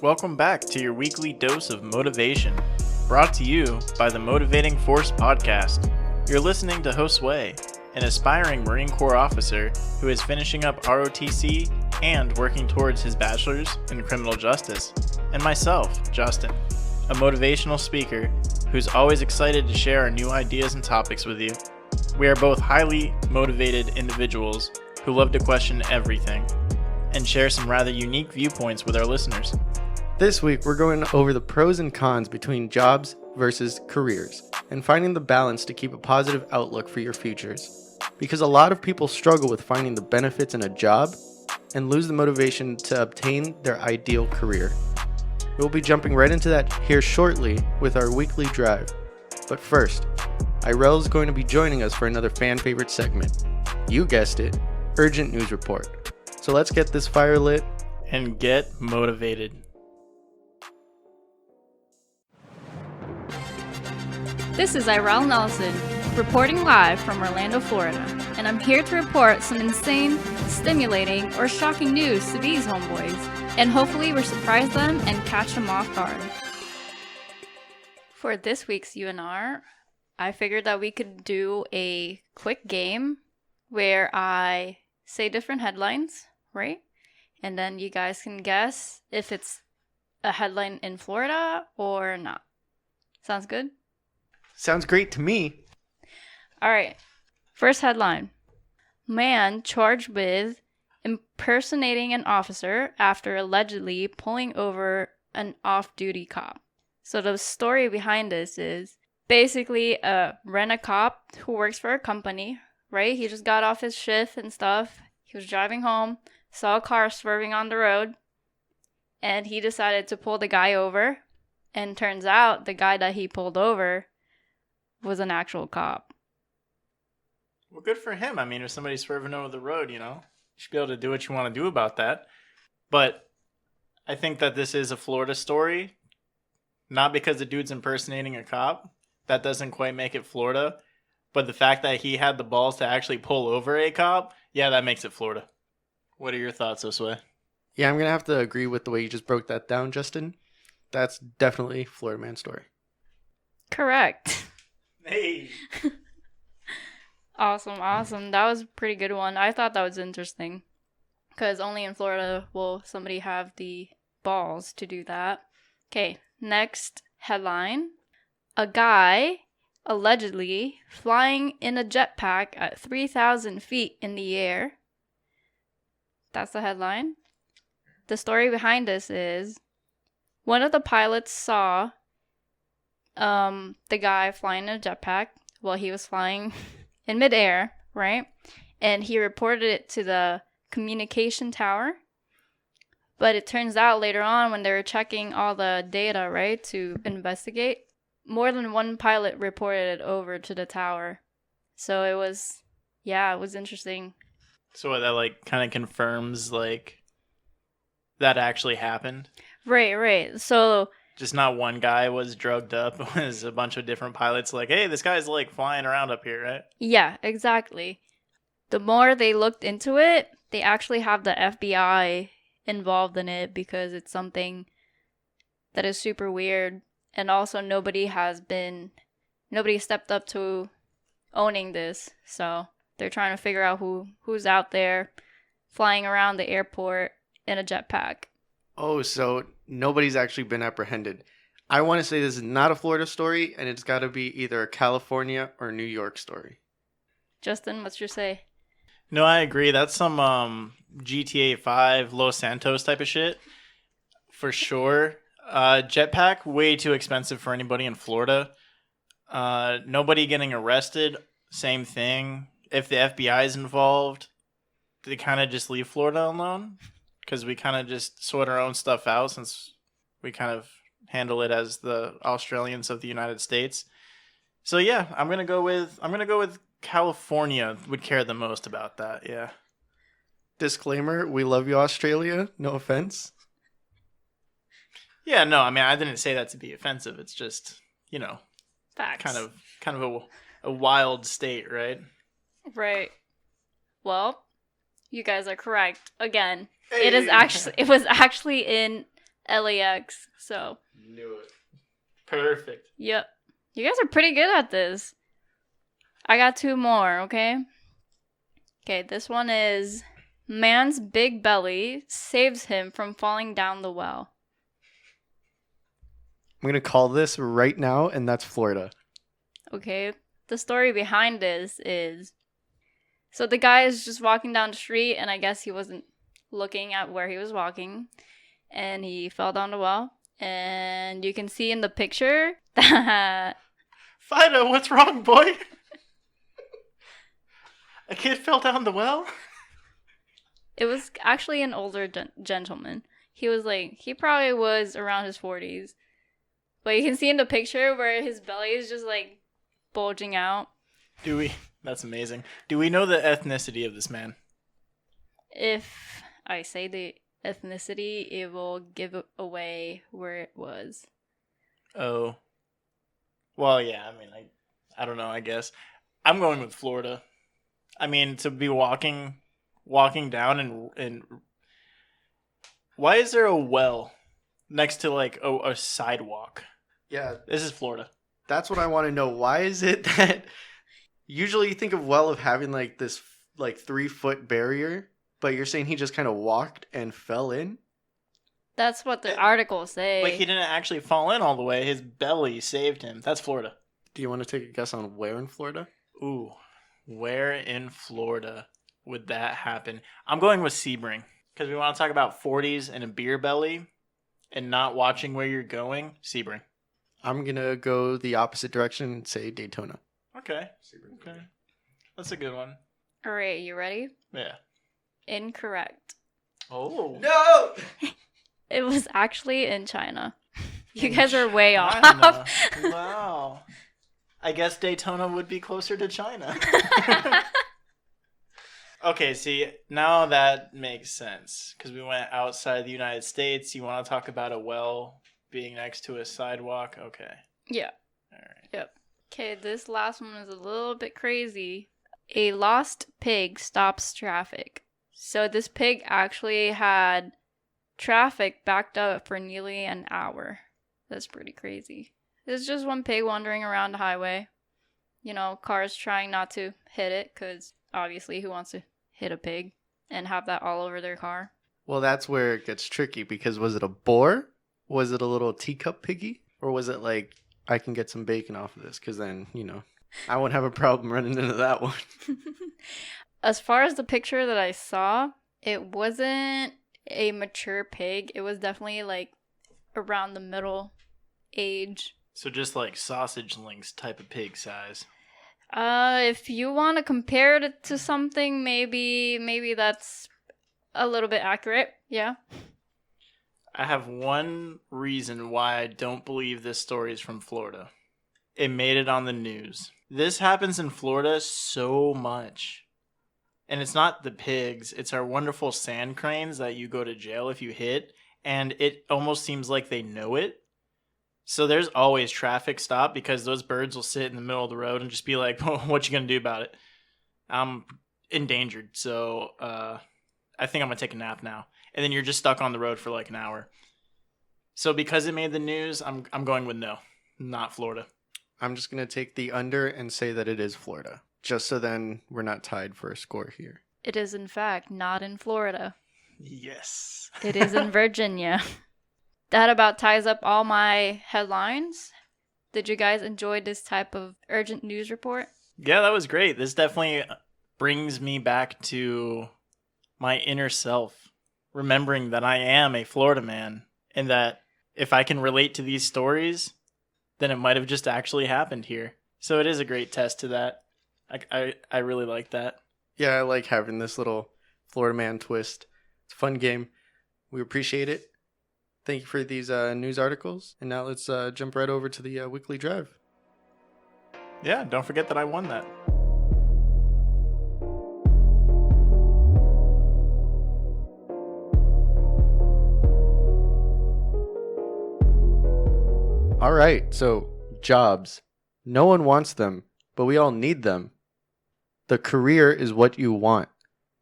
Welcome back to your weekly dose of motivation, brought to you by the Motivating Force podcast. You're listening to Josue, an aspiring Marine Corps officer who is finishing up ROTC and working towards his bachelor's in criminal justice, and myself, Justin, a motivational speaker who's always excited to share our new ideas and topics with you. We are both highly motivated individuals who love to question everything and share some rather unique viewpoints with our listeners. This week, we're going over the pros and cons between jobs versus careers and finding the balance to keep a positive outlook for your futures. Because a lot of people struggle with finding the benefits in a job and lose the motivation to obtain their ideal career. We'll be jumping right into that here shortly with our weekly drive. But first, Yrelle is going to be joining us for another fan favorite segment. You guessed it, Urgent News Report. So let's get this fire lit and get motivated. This is Yrelle Nelson, reporting live from Orlando, Florida, and I'm here to report some insane, stimulating, or shocking news to these homeboys, and hopefully we'll surprise them and catch them off guard. For this week's UNR, I figured that we could do a quick game where I say different headlines, right? And then you guys can guess if it's a headline in Florida or not. Sounds good? Sounds great to me. All right. First headline. Man charged with impersonating an officer after allegedly pulling over an off-duty cop. So the story behind this is basically a rent-a-cop who works for a company, right? He just got off his shift and stuff. He was driving home, saw a car swerving on the road, and he decided to pull the guy over. And turns out the guy that he pulled over was an actual cop. Well, good for him. I mean, if somebody's swerving over the road, you should be able to do what you want to do about that. But I think that this is a Florida story, not because the dude's impersonating a cop. That doesn't quite make it Florida. But the fact that he had the balls to actually pull over a cop, yeah, that makes it Florida. What are your thoughts, Josue? Yeah, I'm going to have to agree with the way you just broke that down, Justin. That's definitely Florida man story. Correct. Hey. Awesome. That was a pretty good one. I thought that was interesting. Because only in Florida will somebody have the balls to do that. Okay, next headline. A guy allegedly flying in a jetpack at 3,000 feet in the air. That's the headline. The story behind this is one of the pilots saw the guy flying in a jetpack while he was flying in midair, right? And he reported it to the communication tower. But it turns out later on when they were checking all the data, right, to investigate, more than one pilot reported it over to the tower. So it was interesting. So that kind of confirms that actually happened? Right. So just not one guy was drugged up. It was a bunch of different pilots hey, this guy's flying around up here, right? Yeah, exactly. The more they looked into it, they actually have the FBI involved in it because it's something that is super weird. And also nobody stepped up to owning this. So they're trying to figure out who's out there flying around the airport in a jetpack. Oh, so nobody's actually been apprehended. I want to say this is not a Florida story, and it's got to be either a California or New York story. Justin, what's your say? No, I agree. That's some GTA 5 Los Santos type of shit. For sure. Jetpack, way too expensive for anybody in Florida. Nobody getting arrested, same thing. If the FBI is involved, they kind of just leave Florida alone. Because we kind of just sort our own stuff out since we kind of handle it as the Australians of the United States. So yeah, I'm gonna go with California. Would care the most about that. Yeah. Disclaimer: we love you, Australia. No offense. Yeah, no. I mean, I didn't say that to be offensive. It's just facts. Kind of a wild state, right? Right. Well, you guys are correct again. Hey. It was actually in LAX. So, Knew it. Perfect. yep. You guys are pretty good at this. I got 2 more, okay? Okay, this one is man's big belly saves him from falling down the well. I'm going to call this right now, and that's Florida. Okay, the story behind this is so the guy is just walking down the street, and I guess he wasn't looking at where he was walking, and he fell down the well. And you can see in the picture that Fido, what's wrong, boy? A kid fell down the well? it was actually an older gentleman. He probably was around his 40s. But you can see in the picture where his belly is just bulging out. That's amazing. Do we know the ethnicity of this man? If I say the ethnicity, it will give away where it was. Oh. Well, yeah, I mean, I don't know, I guess. I'm going with Florida. I mean, to be walking down and why is there a well next to a sidewalk? Yeah, This is Florida. that's what I want to know. Why is it that usually you think of well of having this 3-foot barrier, but you're saying he just kind of walked and fell in? That's what the articles say. He didn't actually fall in all the way. His belly saved him. That's Florida. Do you want to take a guess on where in Florida? Ooh, where in Florida would that happen? I'm going with Sebring because we want to talk about 40s and a beer belly and not watching where you're going. Sebring. I'm going to go the opposite direction and say Daytona. Okay. Okay. That's a good one. All right, you ready? Yeah. Incorrect. Oh. No! It was actually in China. You guys are way off. China. Wow. I guess Daytona would be closer to China. Okay, see, now that makes sense. Because we went outside the United States. You want to talk about a well being next to a sidewalk? Okay. Yeah. All right. Yep. Okay, this last one is a little bit crazy. A lost pig stops traffic. So this pig actually had traffic backed up for nearly an hour. That's pretty crazy. It's just one pig wandering around the highway. You know, cars trying not to hit it because obviously who wants to hit a pig and have that all over their car? Well, that's where it gets tricky because was it a boar? Was it a little teacup piggy? Or was it I can get some bacon off of this? Because then, I won't have a problem running into that one. As far as the picture that I saw, it wasn't a mature pig. It was definitely around the middle age. So just like sausage links type of pig size. If you want to compare it to something, maybe that's a little bit accurate. Yeah. I have one reason why I don't believe this story is from Florida. It made it on the news. This happens in Florida so much. And it's not the pigs, it's our wonderful sand cranes that you go to jail if you hit. And it almost seems like they know it. So there's always traffic stop because those birds will sit in the middle of the road and just be like, well, what you gonna do about it? I'm endangered, so I think I'm gonna take a nap now. And then you're just stuck on the road for an hour. So because it made the news, I'm going with no, not Florida. I'm just going to take the under and say that it is Florida. Just so then we're not tied for a score here. It is, in fact, not in Florida. Yes. It is in Virginia. That about ties up all my headlines. Did you guys enjoy this type of urgent news report? Yeah, that was great. This definitely brings me back to my inner self, remembering that I am a Florida man and that if I can relate to these stories, then it might have just actually happened here. So it is a great test to that. I really like that. Yeah, I like having this little Florida man twist. It's a fun game. We appreciate it. Thank you for these news articles. And now let's jump right over to the weekly drive. Yeah, don't forget that I won that. All right, so jobs. No one wants them, but we all need them. The career is what you want.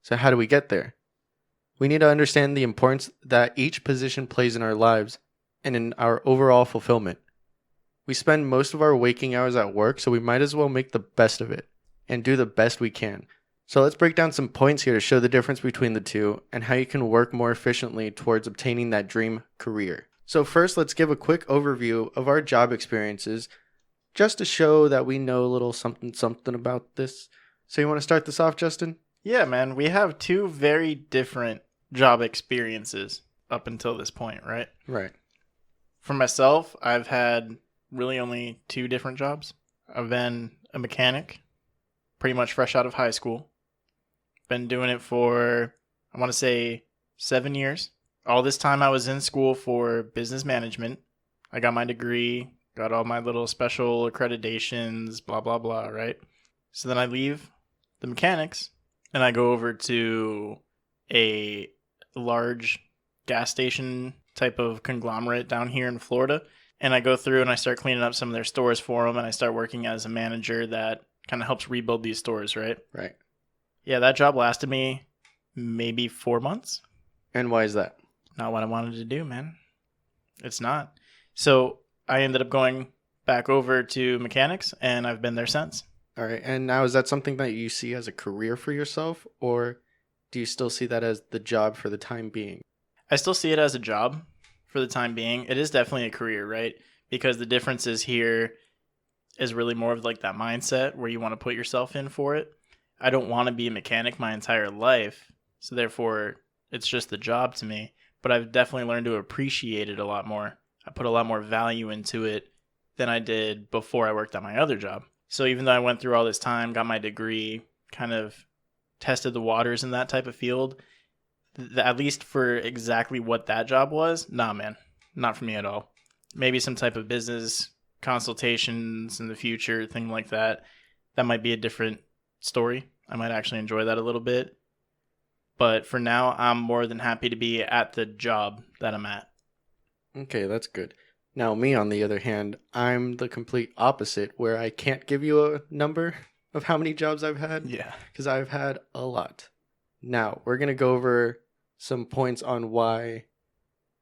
So how do we get there? We need to understand the importance that each position plays in our lives and in our overall fulfillment. We spend most of our waking hours at work, so we might as well make the best of it and do the best we can. So let's break down some points here to show the difference between the two and how you can work more efficiently towards obtaining that dream career. So first, let's give a quick overview of our job experiences just to show that we know a little something about this. So you want to start this off, Justin? Yeah, man, we have two very different job experiences up until this point, right? Right. For myself, I've had really only two different jobs. I've been a mechanic, pretty much fresh out of high school. Been doing it for, I want to say, 7 years. All this time I was in school for business management. I got my degree, got all my little special accreditations, blah, blah, blah, right? So then I leave the mechanics and I go over to a large gas station type of conglomerate down here in Florida. And I go through and I start cleaning up some of their stores for them. And I start working as a manager that kind of helps rebuild these stores, right? Right. Yeah, that job lasted me maybe 4 months. And why is that? Not what I wanted to do, man. It's not. So I ended up going back over to mechanics, and I've been there since. All right. And now, is that something that you see as a career for yourself, or do you still see that as the job for the time being? I still see it as a job for the time being. It is definitely a career, right? Because the difference is here is really more of like that mindset where you want to put yourself in for it. I don't want to be a mechanic my entire life, so therefore it's just the job to me. But I've definitely learned to appreciate it a lot more. I put a lot more value into it than I did before I worked at my other job. So even though I went through all this time, got my degree, kind of tested the waters in that type of field, at least for exactly what that job was, nah, man, not for me at all. Maybe some type of business consultations in the future, thing like that. That might be a different story. I might actually enjoy that a little bit. But for now, I'm more than happy to be at the job that I'm at. Okay, that's good. Now, me, on the other hand, I'm the complete opposite, where I can't give you a number of how many jobs I've had. Yeah. Because I've had a lot. Now, we're going to go over some points on why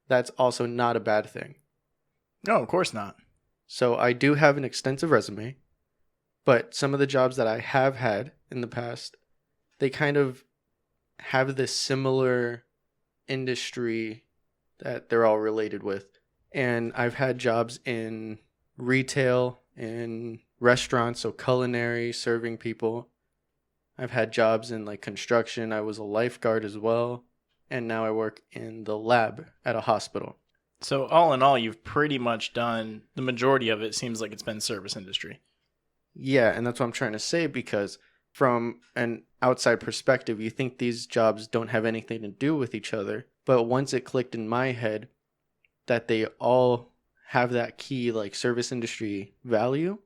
that's also not a bad thing. No, of course not. So I do have an extensive resume, but some of the jobs that I have had in the past, they kind of have this similar industry that they're all related with. And I've had jobs in retail, in restaurants, so culinary, serving people. I've had jobs in like construction. I was a lifeguard as well. And now I work in the lab at a hospital. So all in all, you've pretty much done the majority of it. Seems like it's been service industry. Yeah, and that's what I'm trying to say, because from an outside perspective, you think these jobs don't have anything to do with each other. But once it clicked in my head that they all have that key like service industry value,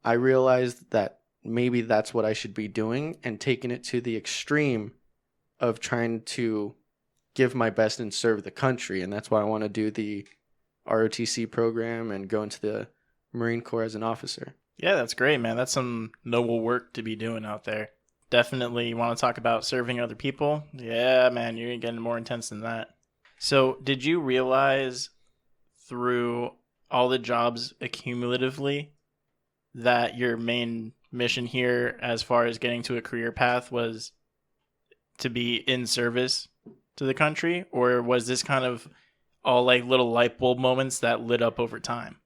I realized that maybe that's what I should be doing and taking it to the extreme of trying to give my best and serve the country. And that's why I want to do the ROTC program and go into the Marine Corps as an officer. Yeah, that's great, man. That's some noble work to be doing out there. Definitely, you want to talk about serving other people? Yeah, man, you're getting more intense than that. So, did you realize through all the jobs accumulatively that your main mission here, as far as getting to a career path, was to be in service to the country? Or was this kind of all like little light bulb moments that lit up over time?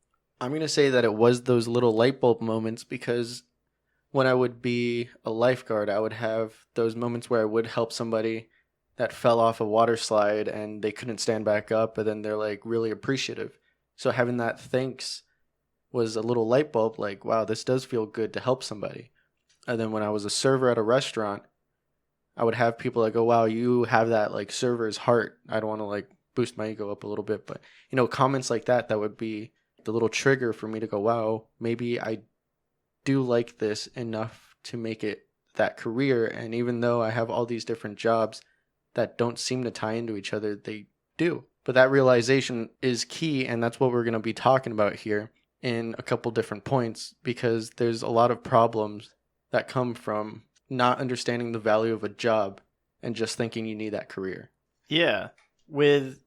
I'm going to say that it was those little light bulb moments, because when I would be a lifeguard, I would have those moments where I would help somebody that fell off a water slide and they couldn't stand back up, but then they're like really appreciative. So having that thanks was a little light bulb, like, wow, this does feel good to help somebody. And then when I was a server at a restaurant, I would have people that go, wow, you have that like server's heart. I don't want to like boost my ego up a little bit, but you know, comments like that, that would be the little trigger for me to go, wow, maybe I do like this enough to make it that career. And even though I have all these different jobs that don't seem to tie into each other, they do. But that realization is key, and that's what we're going to be talking about here in a couple different points, because there's a lot of problems that come from not understanding the value of a job and just thinking you need that career. Yeah. With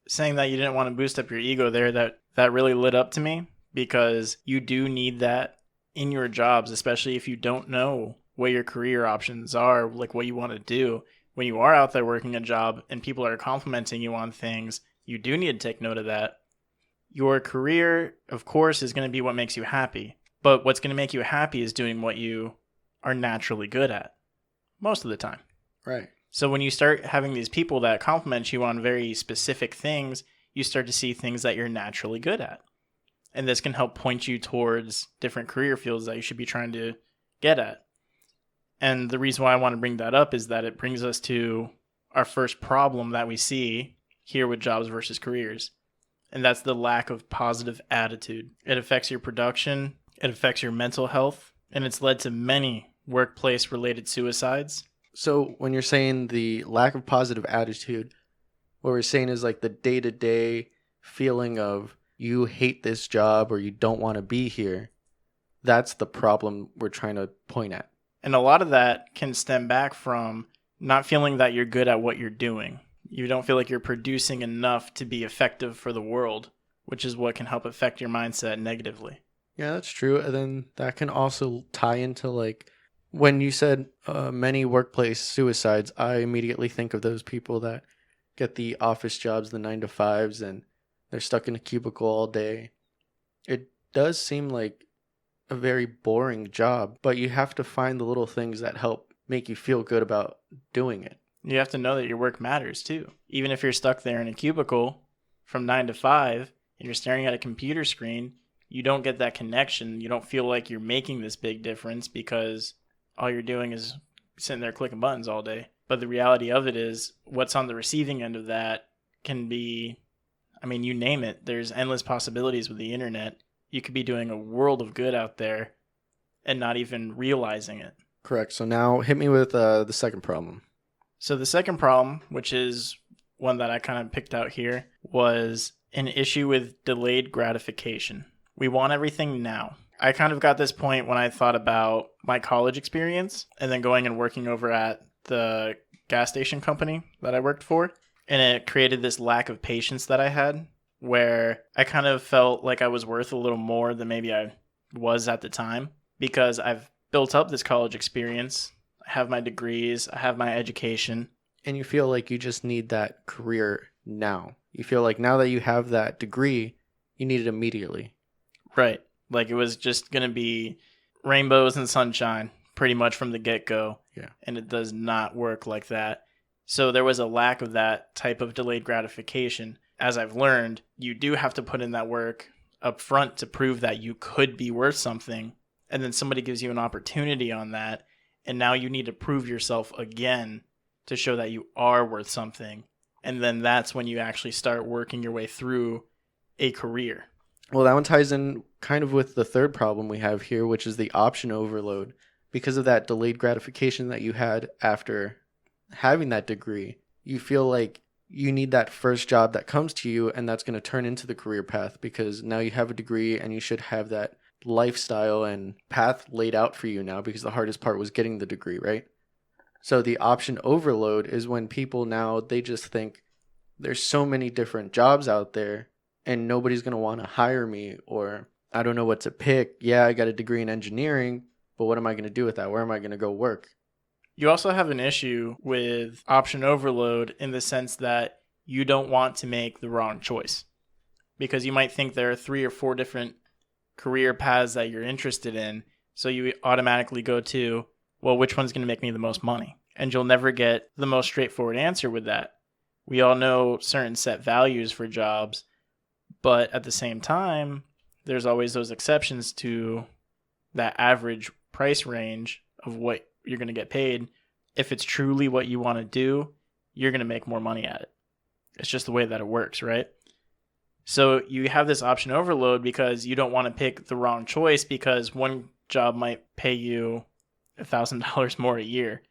saying that you didn't want to boost up your ego there, that really lit up to me, because you do need that in your jobs, especially if you don't know what your career options are, like what you want to do. When you are out there working a job and people are complimenting you on things, you do need to take note of that. Your career, of course, is going to be what makes you happy. But what's going to make you happy is doing what you are naturally good at most of the time. Right. So when you start having these people that compliment you on very specific things, you start to see things that you're naturally good at. And this can help point you towards different career fields that you should be trying to get at. And the reason why I want to bring that up is that it brings us to our first problem that we see here with jobs versus careers. And that's the lack of positive attitude. It affects your production, it affects your mental health, and it's led to many workplace-related suicides. So when you're saying the lack of positive attitude, what we're saying is like the day-to-day feeling of you hate this job or you don't want to be here. That's the problem we're trying to point at. And a lot of that can stem back from not feeling that you're good at what you're doing. You don't feel like you're producing enough to be effective for the world, which is what can help affect your mindset negatively. Yeah, that's true. And then that can also tie into like when you said many workplace suicides, I immediately think of those people that get the office jobs, the 9-to-5s, and they're stuck in a cubicle all day. It does seem like a very boring job, but you have to find the little things that help make you feel good about doing it. You have to know that your work matters too. Even if you're stuck there in a cubicle from 9 to 5 and you're staring at a computer screen, you don't get that connection. You don't feel like you're making this big difference because all you're doing is sitting there clicking buttons all day. But the reality of it is what's on the receiving end of that can be, I mean, you name it. There's endless possibilities with the internet. You could be doing a world of good out there and not even realizing it. Correct. So now hit me with the second problem. So the second problem, which is one that I kind of picked out here, was an issue with delayed gratification. We want everything now. I kind of got this point when I thought about my college experience and then going and working over at the gas station company that I worked for. And it created this lack of patience that I had where I kind of felt like I was worth a little more than maybe I was at the time because I've built up this college experience. I have my degrees, I have my education. And you feel like you just need that career now. You feel like now that you have that degree, you need it immediately. Right. Like it was just going to be rainbows and sunshine pretty much from the get-go. Yeah. And it does not work like that. So there was a lack of that type of delayed gratification. As I've learned, you do have to put in that work up front to prove that you could be worth something. And then somebody gives you an opportunity on that. And now you need to prove yourself again to show that you are worth something. And then that's when you actually start working your way through a career. Well, that one ties in kind of with the third problem we have here, which is the option overload. Because of that delayed gratification that you had after having that degree, you feel like you need that first job that comes to you, and that's going to turn into the career path because now you have a degree and you should have that lifestyle and path laid out for you now because the hardest part was getting the degree, right? So the option overload is when people now, they just think there's so many different jobs out there and nobody's going to want to hire me, or I don't know what to pick. Yeah, I got a degree in engineering, but what am I going to do with that? Where am I going to go work? You also have an issue with option overload in the sense that you don't want to make the wrong choice because you might think there are 3 or 4 different career paths that you're interested in. So you automatically go to, well, which one's going to make me the most money? And you'll never get the most straightforward answer with that. We all know certain set values for jobs, but at the same time, there's always those exceptions to that average price range of what you're going to get paid. If it's truly what you want to do, you're going to make more money at it. It's just the way that it works, right? So you have this option overload because you don't want to pick the wrong choice because one job might pay you $1,000 more a year.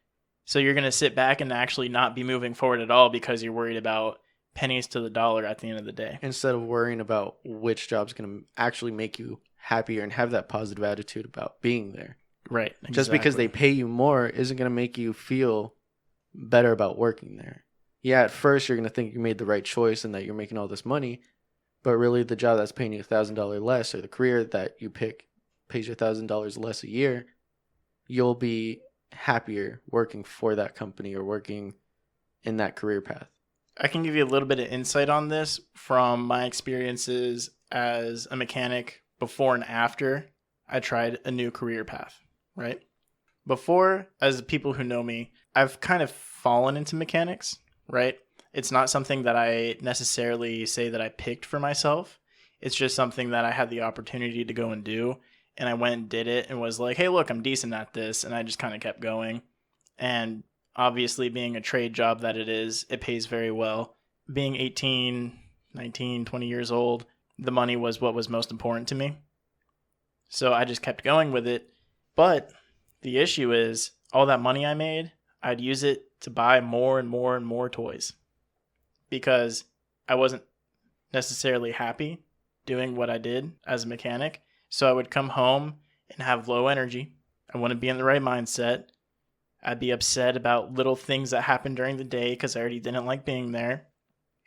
So you're going to sit back and actually not be moving forward at all because you're worried about pennies to the dollar at the end of the day. Instead of worrying about which job's going to actually make you happier and have that positive attitude about being there. Right. Exactly. Just because they pay you more isn't going to make you feel better about working there. yeah, at first you're going to think you made the right choice and that you're making all this money, but really the job that's paying you $1,000 less, or the career that you pick pays you $1,000 less a year, you'll be happier working for that company or working in that career path. I can give you a little bit of insight on this from my experiences as a mechanic before and after I tried a new career path, right? Before, as people who know me, I've kind of fallen into mechanics, right? It's not something that I necessarily say that I picked for myself. It's just something that I had the opportunity to go and do. And I went and did it and was like, hey, look, I'm decent at this. And I just kind of kept going. And obviously, being a trade job that it is, it pays very well. Being 18, 19, 20 years old, the money was what was most important to me. So I just kept going with it. But the issue is, all that money I made, I'd use it to buy more and more and more toys because I wasn't necessarily happy doing what I did as a mechanic. So I would come home and have low energy. I wouldn't be in the right mindset. I'd be upset about little things that happened during the day because I already didn't like being there.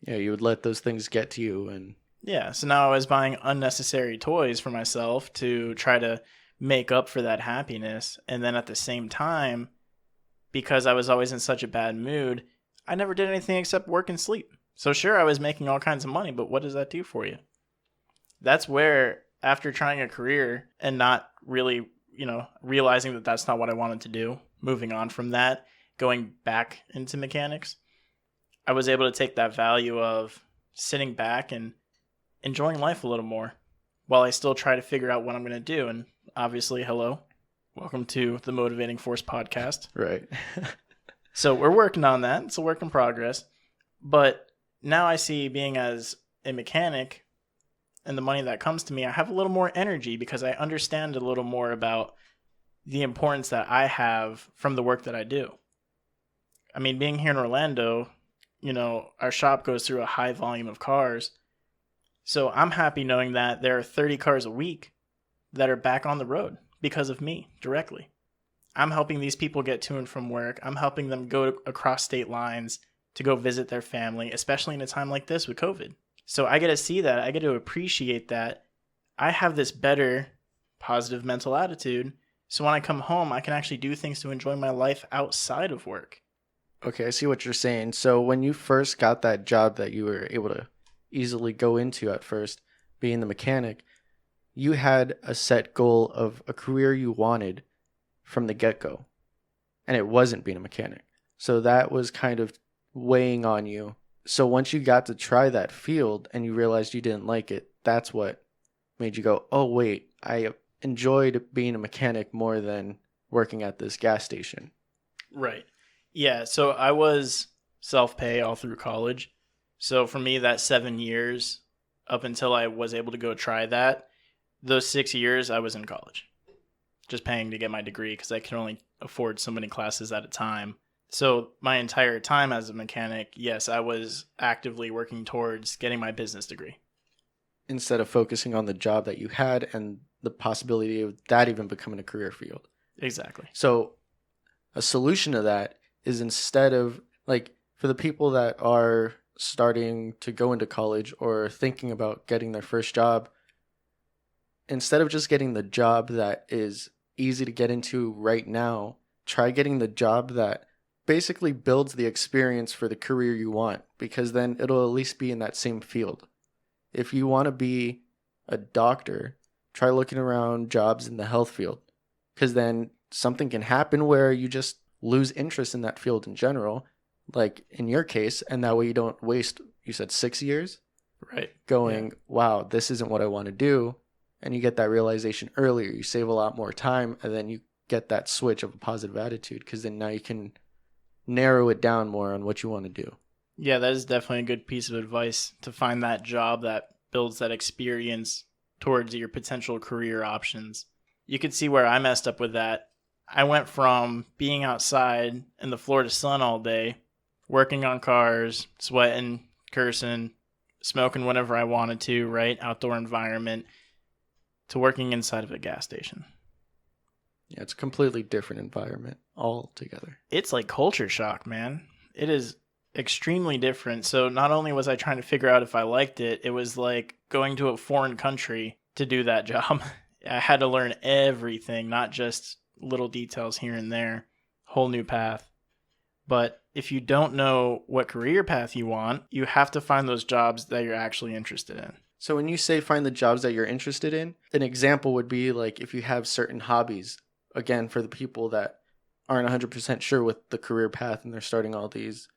Yeah, you would let those things get to you. And yeah, so now I was buying unnecessary toys for myself to try to make up for that happiness. And then at the same time, because I was always in such a bad mood, I never did anything except work and sleep. So sure, I was making all kinds of money, but what does that do for you? That's where, after trying a career and not really, realizing that that's not what I wanted to do, moving on from that, going back into mechanics, I was able to take that value of sitting back and enjoying life a little more while I still try to figure out what I'm going to do. And obviously, hello, welcome to the Motivating Force podcast. right. So we're working on that. It's a work in progress. But now I see being as a mechanic and the money that comes to me, I have a little more energy because I understand a little more about the importance that I have from the work that I do. I mean, being here in Orlando, our shop goes through a high volume of cars. So I'm happy knowing that there are 30 cars a week that are back on the road because of me directly. I'm helping these people get to and from work. I'm helping them go across state lines to go visit their family, especially in a time like this with COVID. So I get to see that. I get to appreciate that. I have this better positive mental attitude. So when I come home, I can actually do things to enjoy my life outside of work. Okay, I see what you're saying. So when you first got that job that you were able to easily go into at first, being the mechanic, you had a set goal of a career you wanted from the get-go. And it wasn't being a mechanic. So that was kind of weighing on you. So once you got to try that field and you realized you didn't like it, that's what made you go, oh, wait, I enjoyed being a mechanic more than working at this gas station. Right. Yeah, so I was self-pay all through college. So for me, that 7 years up until I was able to go try that, those 6 years I was in college, just paying to get my degree because I could only afford so many classes at a time. So my entire time as a mechanic, yes, I was actively working towards getting my business degree. Instead of focusing on the job that you had and the possibility of that even becoming a career field. Exactly. So a solution to that is, instead of, for the people that are starting to go into college or thinking about getting their first job, instead of just getting the job that is easy to get into right now, try getting the job that basically builds the experience for the career you want, because then it'll at least be in that same field. If you want to be a doctor, try looking around jobs in the health field, because then something can happen where you just lose interest in that field in general, like in your case, and that way you don't waste, you said 6 years? Right. Going, wow, this isn't what I want to do. And you get that realization earlier. You save a lot more time, and then you get that switch of a positive attitude, because then now you can narrow it down more on what you want to do. Yeah, that is definitely a good piece of advice, to find that job that builds that experience towards your potential career options. You could see where I messed up with that. I went from being outside in the Florida sun all day, working on cars, sweating, cursing, smoking whenever I wanted to, right? Outdoor environment, to working inside of a gas station. Yeah, it's a completely different environment altogether. It's like culture shock, man. It is extremely different. So not only was I trying to figure out if I liked it, it was like going to a foreign country to do that job. I had to learn everything, not just little details here and there. Whole new path. But if you don't know what career path you want, you have to find those jobs that you're actually interested in. So when you say find the jobs that you're interested in, an example would be like if you have certain hobbies, again, for the people that aren't 100% sure with the career path and they're starting all these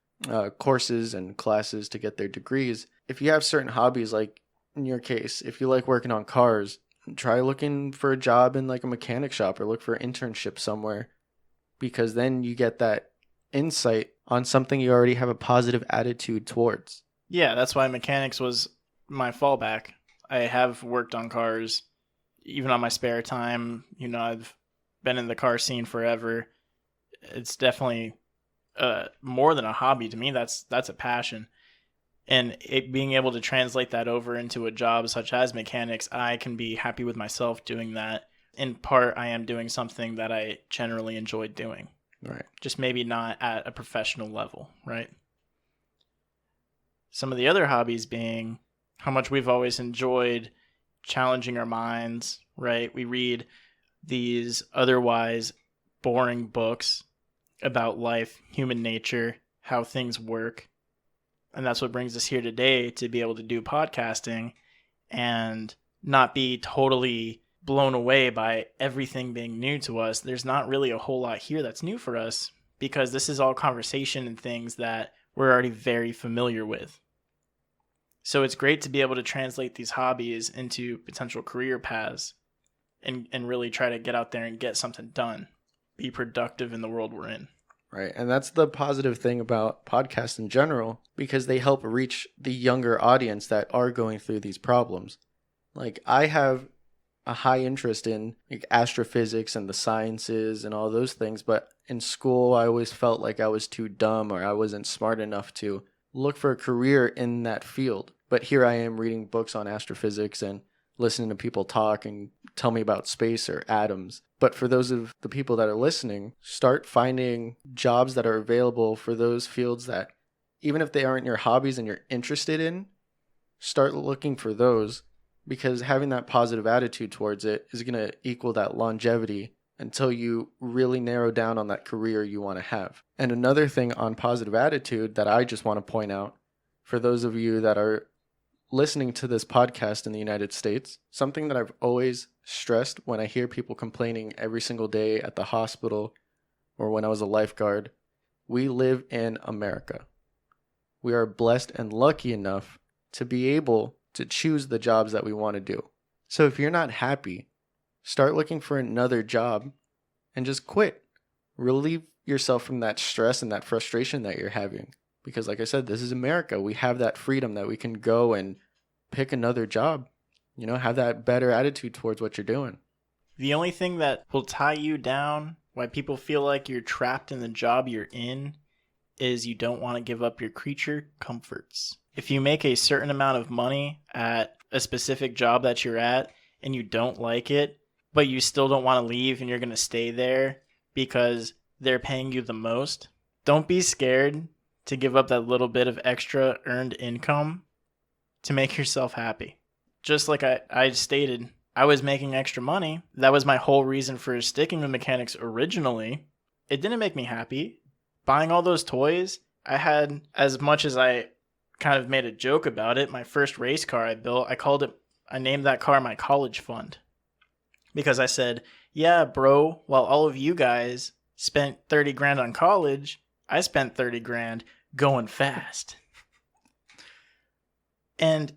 courses and classes to get their degrees. If you have certain hobbies, like in your case, if you like working on cars, try looking for a job in like a mechanic shop or look for an internship somewhere, because then you get that insight on something you already have a positive attitude towards. Yeah, that's why mechanics was my fallback. I have worked on cars even on my spare time. I've been in the car scene forever. It's definitely more than a hobby to me. That's a passion. And being able to translate that over into a job such as mechanics, I can be happy with myself doing that. In part, I am doing something that I generally enjoy doing. Right. Just maybe not at a professional level, right? Some of the other hobbies being how much we've always enjoyed challenging our minds, right? We read these otherwise boring books about life, human nature, how things work. And that's what brings us here today, to be able to do podcasting and not be totally blown away by everything being new to us. There's not really a whole lot here that's new for us, because this is all conversation and things that we're already very familiar with. So it's great to be able to translate these hobbies into potential career paths and really try to get out there and get something done. Be productive in the world we're in. Right. And that's the positive thing about podcasts in general, because they help reach the younger audience that are going through these problems. Like, I have a high interest in like astrophysics and the sciences and all those things, but in school I always felt like I was too dumb or I wasn't smart enough to look for a career in that field. But here I am reading books on astrophysics and listening to people talk and tell me about space or atoms. But for those of the people that are listening, start finding jobs that are available for those fields that, even if they aren't your hobbies and you're interested in, start looking for those, because having that positive attitude towards it is going to equal that longevity until you really narrow down on that career you want to have. And another thing on positive attitude that I just want to point out, for those of you that are listening to this podcast in the United States, something that I've always stressed when I hear people complaining every single day at the hospital or when I was a lifeguard, we live in America. We are blessed and lucky enough to be able to choose the jobs that we want to do. So if you're not happy, start looking for another job and just quit. Relieve yourself from that stress and that frustration that you're having. Because like I said, this is America. We have that freedom that we can go and pick another job, have that better attitude towards what you're doing. The only thing that will tie you down, why people feel like you're trapped in the job you're in, is you don't want to give up your creature comforts. If you make a certain amount of money at a specific job that you're at and you don't like it, but you still don't want to leave and you're going to stay there because they're paying you the most, don't be scared to give up that little bit of extra earned income to make yourself happy. Just like I stated, I was making extra money. That was my whole reason for sticking with mechanics originally. It didn't make me happy. Buying all those toys, I had, as much as I kind of made a joke about it, my first race car I built, I named that car my college fund. Because I said, yeah, bro, while all of you guys spent 30 grand on college, I spent 30 grand going fast. And,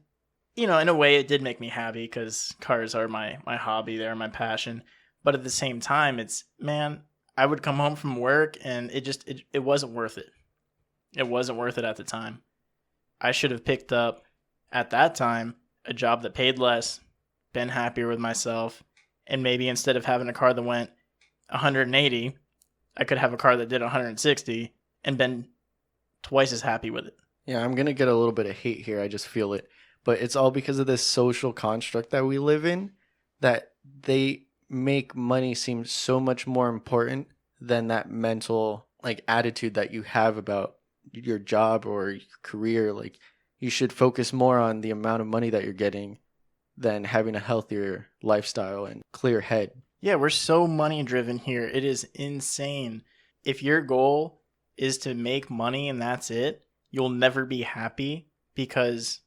in a way it did make me happy because cars are my hobby, they're my passion. But at the same time, I would come home from work and it wasn't worth it. It wasn't worth it at the time. I should have picked up, at that time, a job that paid less, been happier with myself, and maybe instead of having a car that went 180, I could have a car that did 160 and been twice as happy with it. Yeah, I'm going to get a little bit of hate here. I just feel it. But it's all because of this social construct that we live in, that they make money seem so much more important than that mental attitude that you have about your job or your career, like you should focus more on the amount of money that you're getting than having a healthier lifestyle and clear head. Yeah, we're so money driven here. It is insane. If your goal is to make money and that's it, you'll never be happy because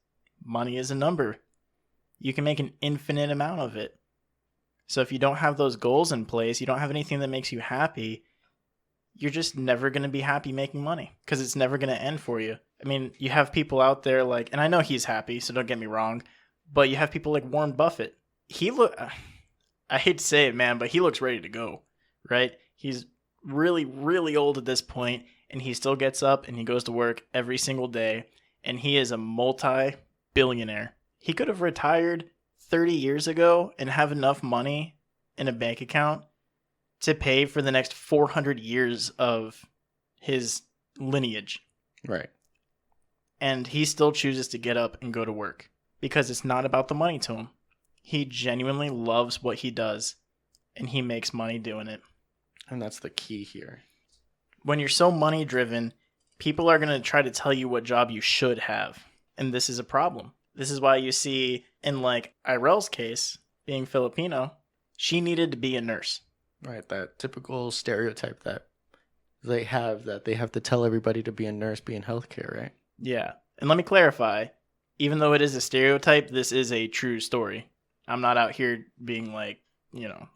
money is a number. You can make an infinite amount of it. So if you don't have those goals in place, you don't have anything that makes you happy, you're just never going to be happy making money because it's never going to end for you. I mean, you have people out there like, and I know he's happy, so don't get me wrong, but you have people like Warren Buffett. I hate to say it, man, but he looks ready to go, right? He's really, really old at this point, and he still gets up and he goes to work every single day, and he is a multi-billionaire. He could have retired 30 years ago and have enough money in a bank account to pay for the next 400 years of his lineage. Right. And he still chooses to get up and go to work because it's not about the money to him. He genuinely loves what he does, and he makes money doing it. And that's the key here. When you're so money driven, people are going to try to tell you what job you should have. And this is a problem. This is why you see in like Yrelle's case, being Filipino, she needed to be a nurse. Right, that typical stereotype that they have to tell everybody to be a nurse, be in healthcare, right? Yeah. And let me clarify, even though it is a stereotype, this is a true story. I'm not out here being like,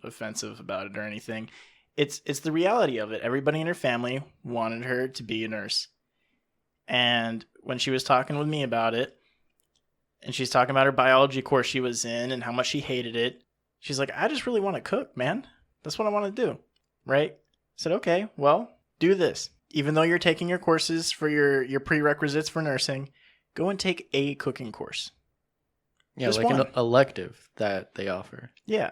offensive about it or anything. It's the reality of it. Everybody in her family wanted her to be a nurse. And when she was talking with me about it, and she's talking about her biology course she was in and how much she hated it, she's like, I just really want to cook, man. That's what I want to do, right? I said, okay, well, do this. Even though you're taking your courses for your prerequisites for nursing, go and take a cooking course. Yeah, Just like one. an elective that they offer. Yeah.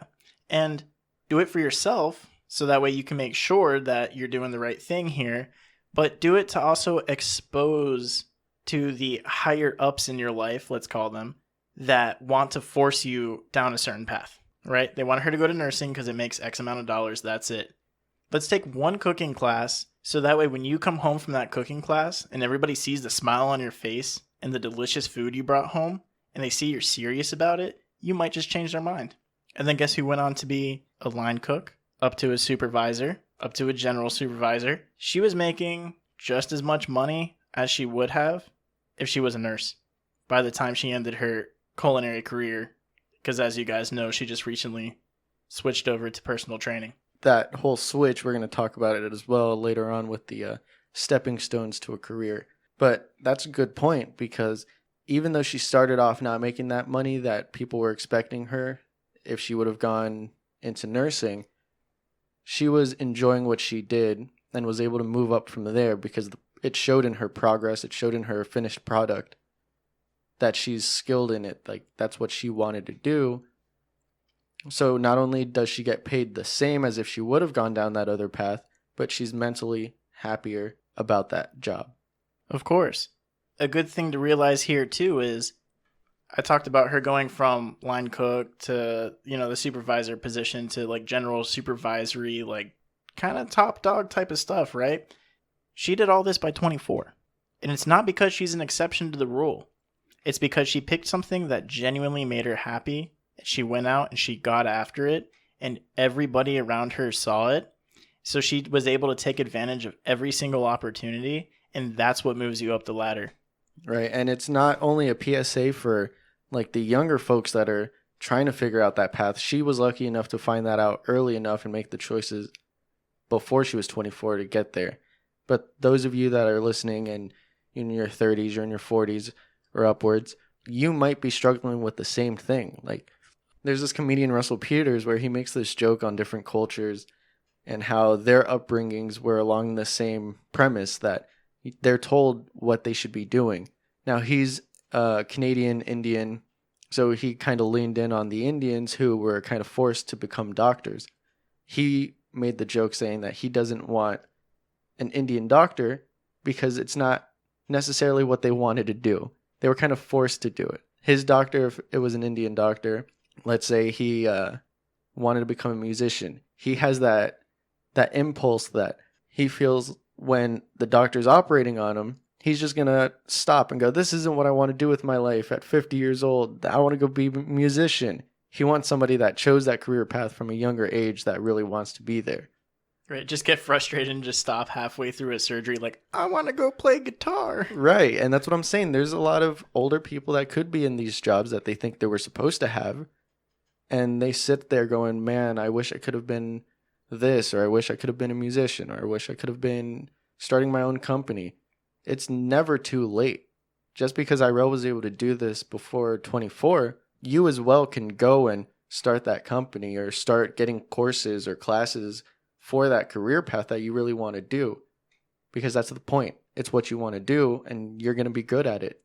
And do it for yourself so that way you can make sure that you're doing the right thing here, but do it to also expose to the higher ups in your life, let's call them, that want to force you down a certain path, right? They want her to go to nursing because it makes X amount of dollars. That's it. Let's take one cooking class so that way when you come home from that cooking class and everybody sees the smile on your face and the delicious food you brought home and they see you're serious about it, you might just change their mind. And then guess who went on to be a line cook, up to a supervisor, up to a general supervisor? She was making just as much money as she would have if she was a nurse by the time she ended her culinary career. Because as you guys know, she just recently switched over to personal training. That whole switch, we're going to talk about it as well later on with the stepping stones to a career. But that's a good point because even though she started off not making that money that people were expecting her, if she would have gone into nursing, she was enjoying what she did and was able to move up from there because it showed in her progress, it showed in her finished product that she's skilled in it. Like that's what she wanted to do. So not only does she get paid the same as if she would have gone down that other path, but she's mentally happier about that job. Of course. A good thing to realize here too is I talked about her going from line cook to, the supervisor position to like general supervisory, like kind of top dog type of stuff, right? She did all this by 24. And it's not because she's an exception to the rule. It's because she picked something that genuinely made her happy. She went out and she got after it and everybody around her saw it. So she was able to take advantage of every single opportunity. And that's what moves you up the ladder. Right. And it's not only a PSA for like the younger folks that are trying to figure out that path. She was lucky enough to find that out early enough and make the choices before she was 24 to get there. But those of you that are listening and in your 30s or in your 40s or upwards, you might be struggling with the same thing. Like there's this comedian, Russell Peters, where he makes this joke on different cultures and how their upbringings were along the same premise that they're told what they should be doing. Now, he's Canadian Indian, so he kind of leaned in on the Indians who were kind of forced to become doctors. He made the joke saying that he doesn't want an Indian doctor because it's not necessarily what they wanted to do. They were kind of forced to do it. His doctor, if it was an Indian doctor, let's say he wanted to become a musician, he has that impulse that he feels when the doctor's operating on him, he's just going to stop and go, this isn't what I want to do with my life at 50 years old. I want to go be a musician. He wants somebody that chose that career path from a younger age that really wants to be there. Right, just get frustrated and just stop halfway through a surgery like, I want to go play guitar. Right, and that's what I'm saying. There's a lot of older people that could be in these jobs that they think they were supposed to have, and they sit there going, man, I wish I could have been this, or I wish I could have been a musician, or I wish I could have been starting my own company. It's never too late. Just because Yrelle was able to do this before 24, you as well can go and start that company or start getting courses or classes for that career path that you really want to do, because that's the point. It's what you want to do, and you're going to be good at it.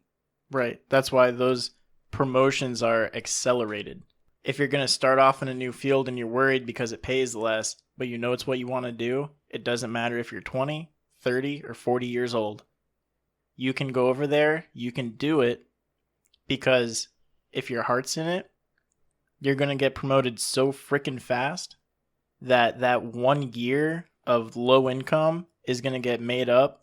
Right. That's why those promotions are accelerated. If you're going to start off in a new field and you're worried because it pays less, but you know it's what you want to do, it doesn't matter if you're 20, 30, or 40 years old. You can go over there, you can do it, because if your heart's in it, you're going to get promoted so freaking fast that 1 year of low income is going to get made up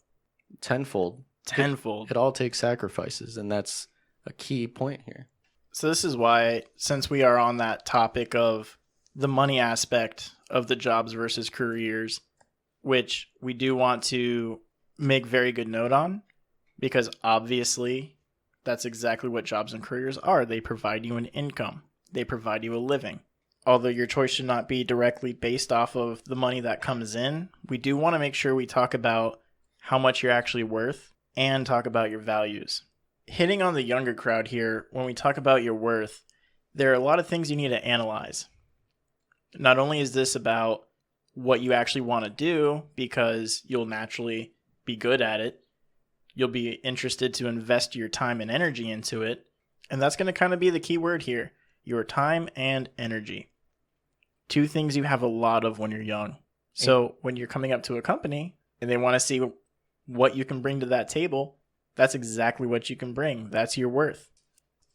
Tenfold. tenfold. It all takes sacrifices, and that's a key point here. So this is why, since we are on that topic of the money aspect of the jobs versus careers, which we do want to make very good note on, because obviously that's exactly what jobs and careers are. They provide you an income. They provide you a living. Although your choice should not be directly based off of the money that comes in, we do want to make sure we talk about how much you're actually worth and talk about your values. Hitting on the younger crowd here, when we talk about your worth, there are a lot of things you need to analyze. Not only is this about what you actually want to do, because you'll naturally be good at it, you'll be interested to invest your time and energy into it, and that's going to kind of be the key word here, your time and energy. Two things you have a lot of when you're young. So when you're coming up to a company and they want to see what you can bring to that table, that's exactly what you can bring. That's your worth.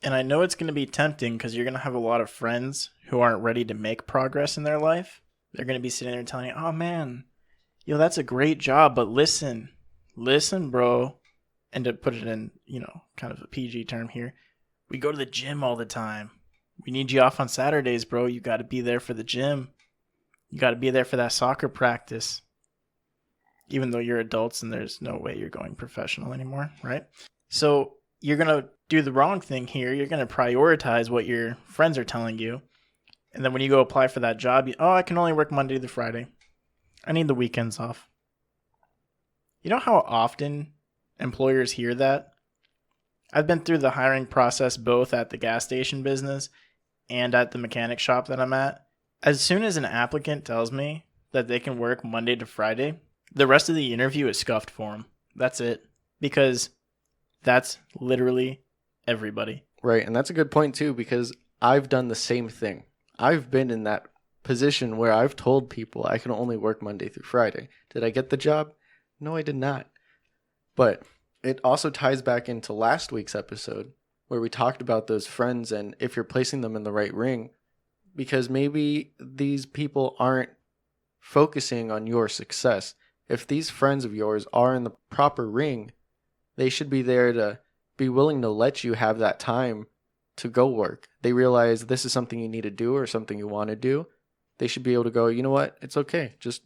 And I know it's going to be tempting because you're going to have a lot of friends who aren't ready to make progress in their life. They're going to be sitting there telling you, oh man, that's a great job, but listen, bro. And to put it in, kind of a PG term here, we go to the gym all the time. We need you off on Saturdays, bro. You got to be there for the gym. You got to be there for that soccer practice. Even though you're adults and there's no way you're going professional anymore, right? So you're going to do the wrong thing here. You're going to prioritize what your friends are telling you. And then when you go apply for that job, I can only work Monday to Friday. I need the weekends off. You know how often employers hear that? I've been through the hiring process both at the gas station business and at the mechanic shop that I'm at. As soon as an applicant tells me that they can work Monday to Friday, the rest of the interview is scuffed for them. That's it. Because that's literally everybody. Right, and that's a good point too, because I've done the same thing. I've been in that position where I've told people I can only work Monday through Friday. Did I get the job? No, I did not. But it also ties back into last week's episode where we talked about those friends and if you're placing them in the right ring, because maybe these people aren't focusing on your success. If these friends of yours are in the proper ring, they should be there to be willing to let you have that time to go work. They realize this is something you need to do or something you want to do. They should be able to go, you know what, it's okay. Just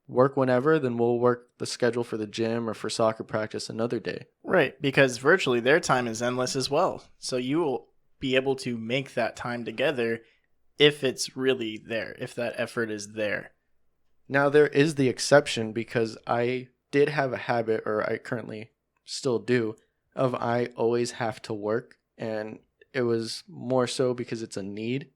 work whenever, then we'll work the schedule for the gym or for soccer practice another day. Right, because virtually their time is endless as well. So you will be able to make that time together if it's really there, if that effort is there. Now, there is the exception because I did have a habit, or I currently still do, of I always have to work. And it was more so because it's a need.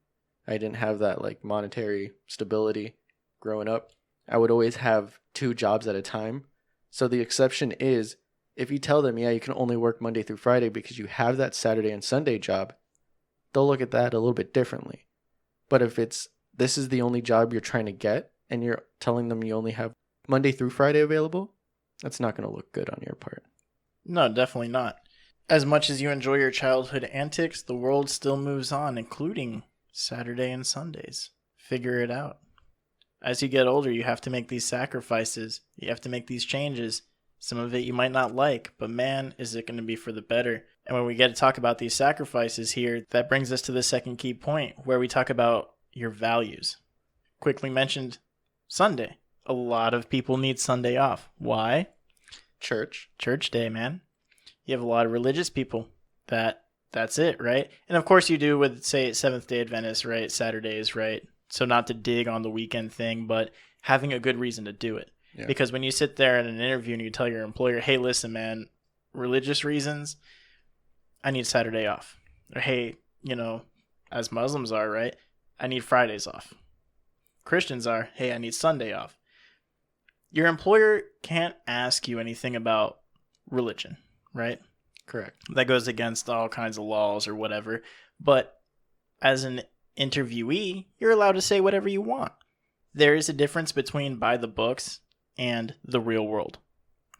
I didn't have that monetary stability growing up. I would always have 2 jobs at a time. So the exception is if you tell them, you can only work Monday through Friday because you have that Saturday and Sunday job, they'll look at that a little bit differently. But if this is the only job you're trying to get and you're telling them you only have Monday through Friday available, that's not going to look good on your part. No, definitely not. As much as you enjoy your childhood antics, the world still moves on, including Saturday and Sundays. Figure it out. As you get older, you have to make these sacrifices. You have to make these changes Some of it you might not like, but man, is it going to be for the better. And when we get to talk about these sacrifices here, that brings us to the second key point where we talk about your values. Quickly mentioned Sunday. A lot of people need Sunday off. Why? Church. Church day, man. You have a lot of religious people that's it, right? And of course you do with, say, Seventh-day Adventists, right? Saturdays, right? So not to dig on the weekend thing, but having a good reason to do it. Yeah. Because when you sit there in an interview and you tell your employer, hey, listen, man, religious reasons, I need Saturday off. Or, hey, as Muslims are, right? I need Fridays off. Christians are, hey, I need Sunday off. Your employer can't ask you anything about religion, right? Correct. That goes against all kinds of laws or whatever. But as an interviewee, you're allowed to say whatever you want. There is a difference between by the books and the real world.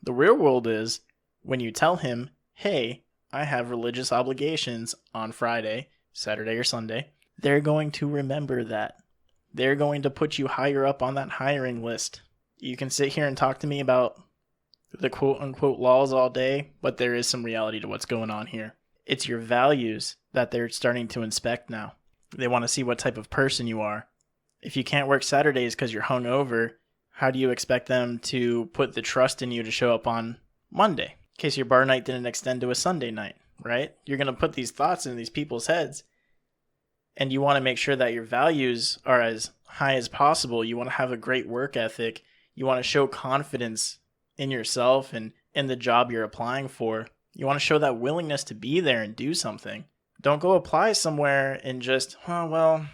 The real world is when you tell him, hey, I have religious obligations on Friday, Saturday, or Sunday, they're going to remember that. They're going to put you higher up on that hiring list. You can sit here and talk to me about the quote-unquote laws all day, but there is some reality to what's going on here. It's your values that they're starting to inspect now. They want to see what type of person you are. If you can't work Saturdays because you're hungover, how do you expect them to put the trust in you to show up on Monday? In case your bar night didn't extend to a Sunday night, right? You're going to put these thoughts in these people's heads, and you want to make sure that your values are as high as possible. You want to have a great work ethic. You want to show confidence in yourself and in the job you're applying for. You want to show that willingness to be there and do something. Don't go apply somewhere and just, I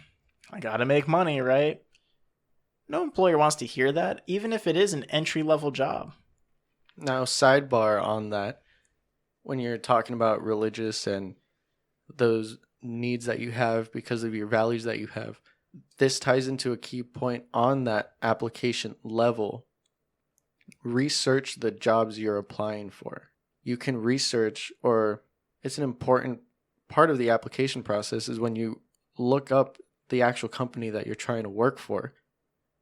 got to make money, right? No employer wants to hear that, even if it is an entry-level job. Now, sidebar on that, when you're talking about religious and those needs that you have because of your values that you have, this ties into a key point on that application level. Research the jobs you're applying for. You can research, or it's an important part of the application process is when you look up the actual company that you're trying to work for.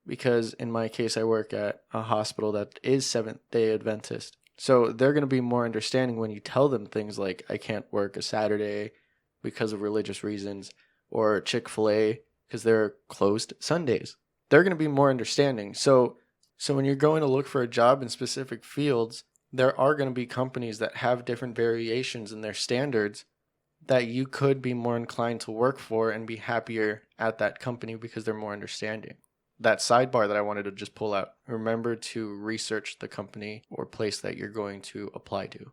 Because in my case, I work at a hospital that is Seventh-day Adventist. So they're going to be more understanding when you tell them things like, I can't work a Saturday because of religious reasons, or Chick-fil-A because they're closed Sundays. They're going to be more understanding. So when you're going to look for a job in specific fields, there are going to be companies that have different variations in their standards that you could be more inclined to work for and be happier at that company because they're more understanding. That sidebar that I wanted to just pull out. Remember to research the company or place that you're going to apply to.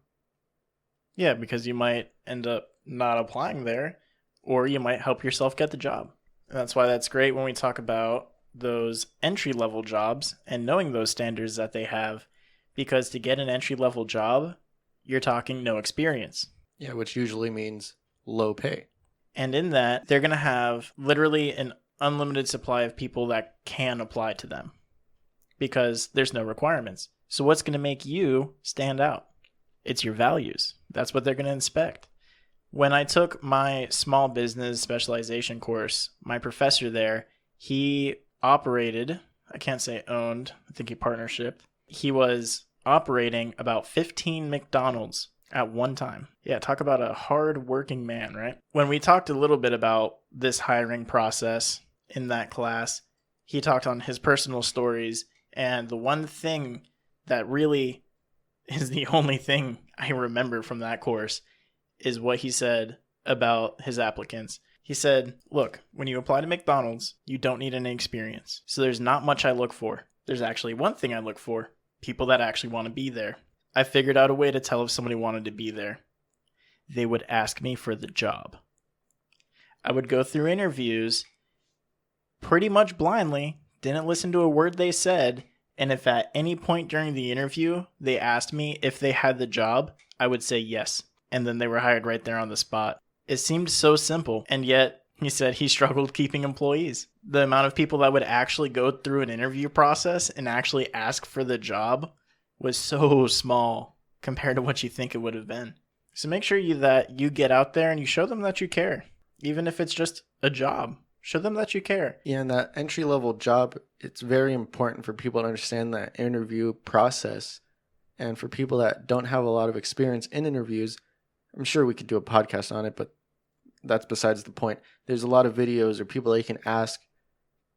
Yeah, because you might end up not applying there, or you might help yourself get the job. And that's why that's great when we talk about those entry-level jobs and knowing those standards that they have, because to get an entry-level job, you're talking no experience. Yeah, which usually means low pay. And in that, they're going to have literally an unlimited supply of people that can apply to them because there's no requirements. So what's going to make you stand out? It's your values. That's what they're going to inspect. When I took my small business specialization course, my professor there, he operated, I can't say owned, I think he partnershiped. He was operating about 15 McDonald's at one time. Yeah, talk about a hard working man, right? When we talked a little bit about this hiring process in that class, he talked on his personal stories, and the one thing that really is the only thing I remember from that course is what he said about his applicants. He said, look, when you apply to McDonald's, you don't need any experience. So there's not much I look for. There's actually one thing I look for: people that actually want to be there. I figured out a way to tell if somebody wanted to be there. They would ask me for the job. I would go through interviews pretty much blindly, didn't listen to a word they said, and if at any point during the interview they asked me if they had the job, I would say yes. And then they were hired right there on the spot. It seemed so simple, and yet he said he struggled keeping employees. The amount of people that would actually go through an interview process and actually ask for the job was so small compared to what you think it would have been. So make sure that you get out there and you show them that you care. Even if it's just a job, show them that you care. Yeah, and that entry-level job, it's very important for people to understand that interview process And for people that don't have a lot of experience in interviews, I'm sure we could do a podcast on it, but that's besides the point. There's a lot of videos or people that you can ask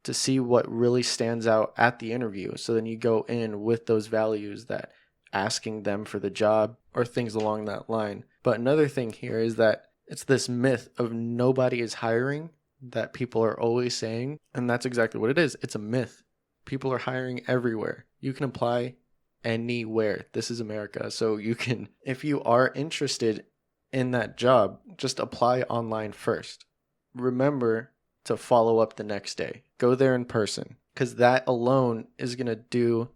to see what really stands out at the interview. So then you go in with those values, that asking them for the job or things along that line. But another thing here is that it's this myth of nobody is hiring that people are always saying. And that's exactly what it is. It's a myth. People are hiring everywhere. You can apply anywhere. This is America. So you can, if you are interested in that job, just apply online first. Remember to follow up the next day. Go there in person, because that alone is going to do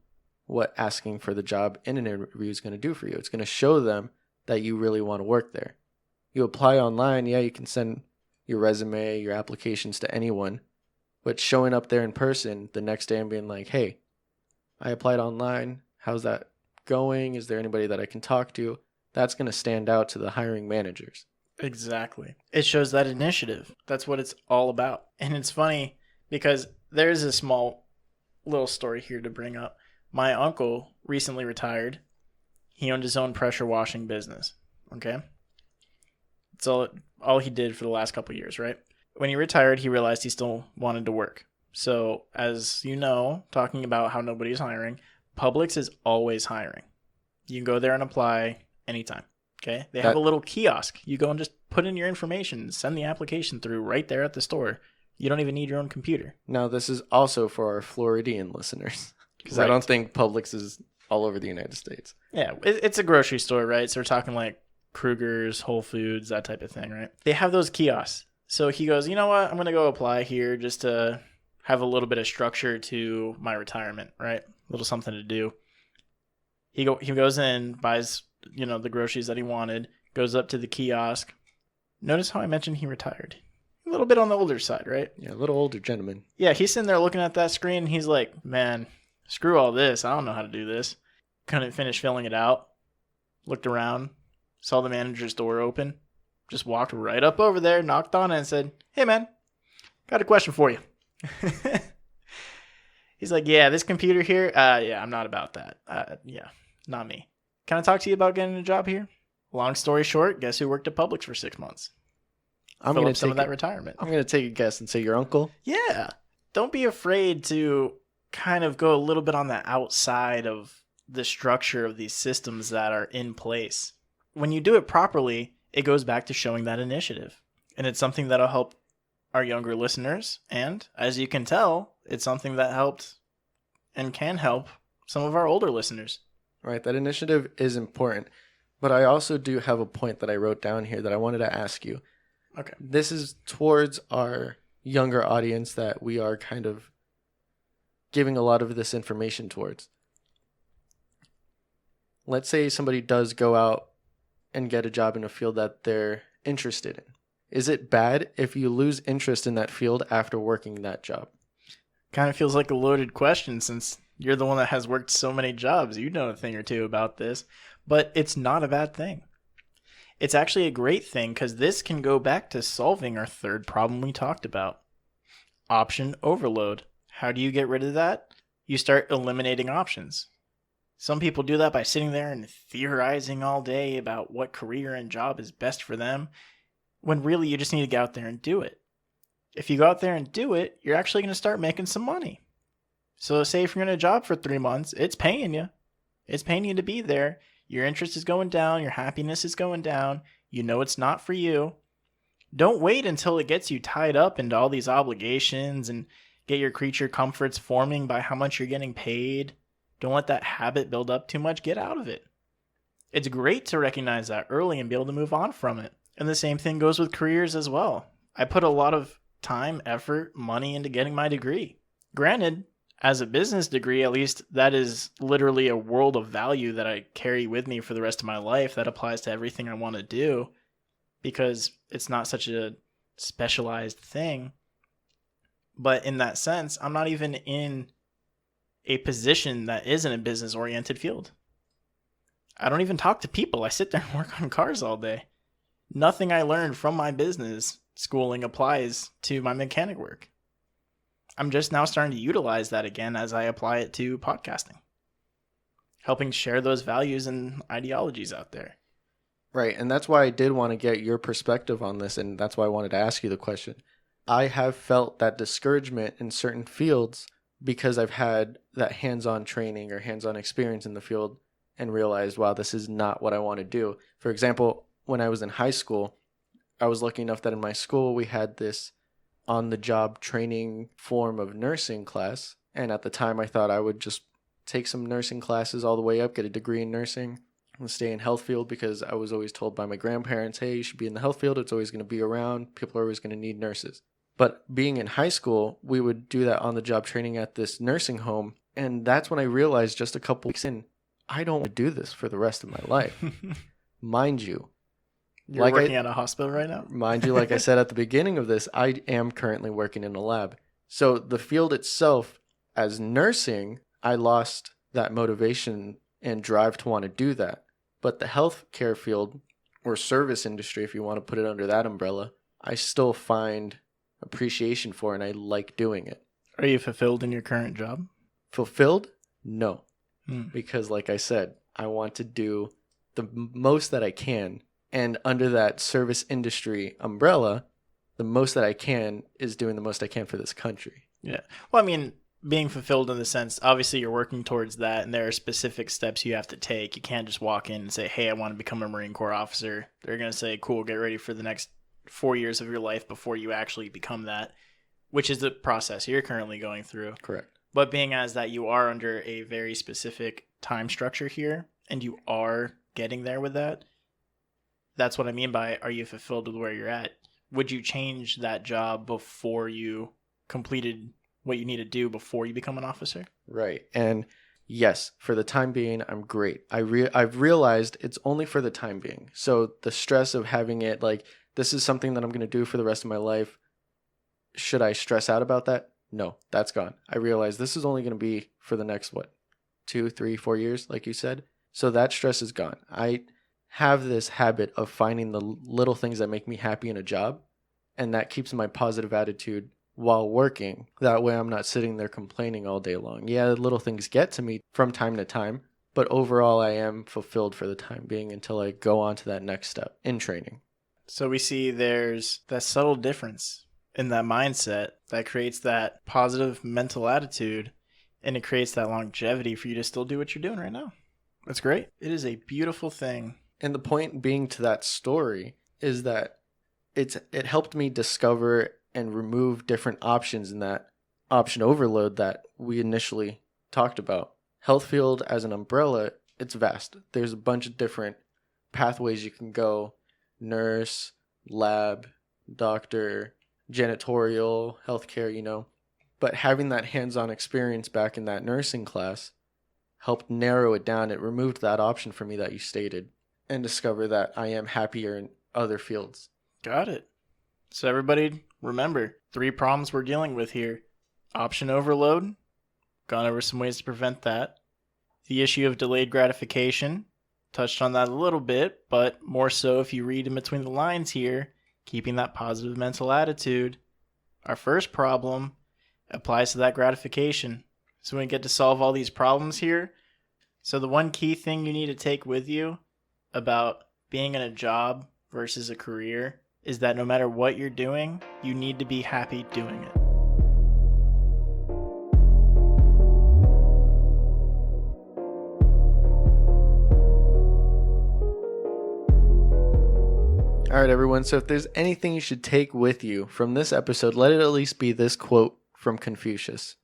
what asking for the job in an interview is going to do for you. It's going to show them that you really want to work there. You apply online, yeah, you can send your resume, your applications to anyone, but showing up there in person the next day and being like, hey, I applied online. How's that going? Is there anybody that I can talk to? That's going to stand out to the hiring managers. Exactly. It shows that initiative. That's what it's all about. And it's funny because there's a small little story here to bring up. My uncle recently retired. He owned his own pressure washing business. Okay? That's all he did for the last couple of years, right? When he retired, he realized he still wanted to work. So, as you know, talking about how nobody's hiring, Publix is always hiring. You can go there and apply anytime. Okay? They have a little kiosk. You go and just put in your information, send the application through right there at the store. You don't even need your own computer. Now, this is also for our Floridian listeners, because I don't think Publix is all over the United States. Yeah, it's a grocery store, right? So we're talking like Kruger's, Whole Foods, that type of thing, right? They have those kiosks. So he goes, you know what? I'm going to go apply here just to have a little bit of structure to my retirement, right? A little something to do. He goes in, buys, the groceries that he wanted, goes up to the kiosk. Notice how I mentioned he retired. A little bit on the older side, right? Yeah, a little older gentleman. Yeah, he's sitting there looking at that screen, and he's like, man, screw all this. I don't know how to do this. Couldn't finish filling it out. Looked around, saw the manager's door open, just walked right up over there, knocked on it, and said, hey, man, got a question for you. He's like, yeah, this computer here, yeah, I'm not about that. Yeah, not me. Can I talk to you about getting a job here? Long story short, guess who worked at Publix for 6 months? I'm going to some of that retirement. I'm going to take a guess and say your uncle. Yeah. Don't be afraid to kind of go a little bit on the outside of the structure of these systems that are in place. When you do it properly, it goes back to showing that initiative. And it's something that'll help our younger listeners. And as you can tell, it's something that helped and can help some of our older listeners. Right. That initiative is important. But I also do have a point that I wrote down here that I wanted to ask you. Okay. This is towards our younger audience that we are kind of giving a lot of this information towards. Let's say somebody does go out and get a job in a field that they're interested in. Is it bad if you lose interest in that field after working that job? Kind of feels like a loaded question since you're the one that has worked so many jobs. You know a thing or two about this, but it's not a bad thing. It's actually a great thing because this can go back to solving our third problem we talked about. Option overload. How do you get rid of that? You start eliminating options. Some people do that by sitting there and theorizing all day about what career and job is best for them, when really you just need to get out there and do it. If you go out there and do it, you're actually going to start making some money. So say if you're in a job for 3 months, it's paying you. It's paying you to be there. Your interest is going down. Your happiness is going down. You know it's not for you. Don't wait until it gets you tied up into all these obligations and get your creature comforts forming by how much you're getting paid. Don't let that habit build up too much. Get out of it. It's great to recognize that early and be able to move on from it. And the same thing goes with careers as well. I put a lot of time, effort, money into getting my degree. Granted, as a business degree, at least that is literally a world of value that I carry with me for the rest of my life that applies to everything I want to do because it's not such a specialized thing. But in that sense, I'm not even in a position that isn't a business-oriented field. I don't even talk to people. I sit there and work on cars all day. Nothing I learned from my business schooling applies to my mechanic work. I'm just now starting to utilize that again as I apply it to podcasting. helping share those values and ideologies out there. Right. And that's why I did want to get your perspective on this. And that's why I wanted to ask you the question. I have felt that discouragement in certain fields because I've had that hands-on training or hands-on experience in the field and realized, wow, this is not what I want to do. For example, when I was in high school, I was lucky enough that in my school we had this on-the-job training form of nursing class. And at the time I thought I would just take some nursing classes all the way up, get a degree in nursing, and stay in health field because I was always told by my grandparents, hey, you should be in the health field. It's always going to be around. People are always going to need nurses. But being in high school, we would do that on-the-job training at this nursing home. And that's when I realized just a couple weeks in, I don't want to do this for the rest of my life. Mind you. You're working at a hospital right now? Mind you, like I said at the beginning of this, I am currently working in a lab. So the field itself, as nursing, I lost that motivation and drive to want to do that. But the healthcare field, or service industry, if you want to put it under that umbrella, I still find appreciation for and I like doing it. Are you fulfilled in your current job? Fulfilled? No. Because like I said, I want to do the most that I can. And under that service industry umbrella, the most that I can is doing the most I can for this country. Yeah. Well, I mean, being fulfilled in the sense, obviously you're working towards that and there are specific steps you have to take. You can't just walk in and say, hey, I want to become a Marine Corps officer. They're going to say, cool, get ready for the next 4 years of your life before you actually become that, which is the process you're currently going through. Correct. But being as that you are under a very specific time structure here and you are getting there with that, that's what I mean by, are you fulfilled with where you're at? Would you change that job before you completed what you need to do before you become an officer? Right. And yes, for the time being, I'm great. I've realized it's only for the time being. So the stress of having it like, this is something that I'm going to do for the rest of my life. Should I stress out about that? No, that's gone. I realize this is only going to be for the next, 2, 3, 4 years, like you said. So that stress is gone. I have this habit of finding the little things that make me happy in a job. And that keeps my positive attitude while working. That way I'm not sitting there complaining all day long. Yeah, little things get to me from time to time. But overall, I am fulfilled for the time being until I go on to that next step in training. So we see there's that subtle difference in that mindset that creates that positive mental attitude and it creates that longevity for you to still do what you're doing right now. That's great. It is a beautiful thing. And the point being to that story is that it helped me discover and remove different options in that option overload that we initially talked about. Health field as an umbrella, it's vast. There's a bunch of different pathways you can go. Nurse, lab, doctor, janitorial, healthcare, But having that hands-on experience back in that nursing class helped narrow it down. It removed that option for me that you stated and discover that I am happier in other fields. Got it. So everybody, remember, 3 problems we're dealing with here. Option overload. Gone over some ways to prevent that. The issue of delayed gratification. Touched on that a little bit, but more so if you read in between the lines here, keeping that positive mental attitude. Our first problem applies to that gratification. So we get to solve all these problems here. So the one key thing you need to take with you about being in a job versus a career is that no matter what you're doing, you need to be happy doing it. All right, everyone. So if there's anything you should take with you from this episode, let it at least be this quote from Confucius.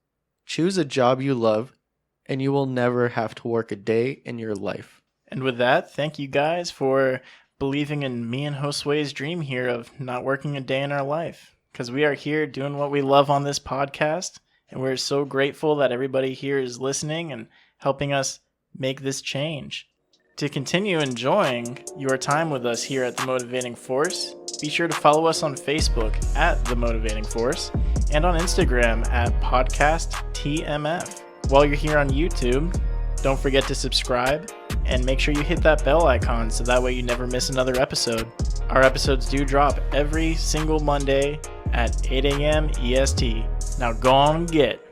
Choose a job you love, and you will never have to work a day in your life. And with that, thank you guys for believing in me and Josue's dream here of not working a day in our life. Because we are here doing what we love on this podcast, and we're so grateful that everybody here is listening and helping us make this change. To continue enjoying your time with us here at The Motivating Force, be sure to follow us on Facebook at The Motivating Force and on Instagram at PodcastTMF. While you're here on YouTube, don't forget to subscribe and make sure you hit that bell icon so that way you never miss another episode. Our episodes do drop every single Monday at 8 a.m. EST. Now go on and get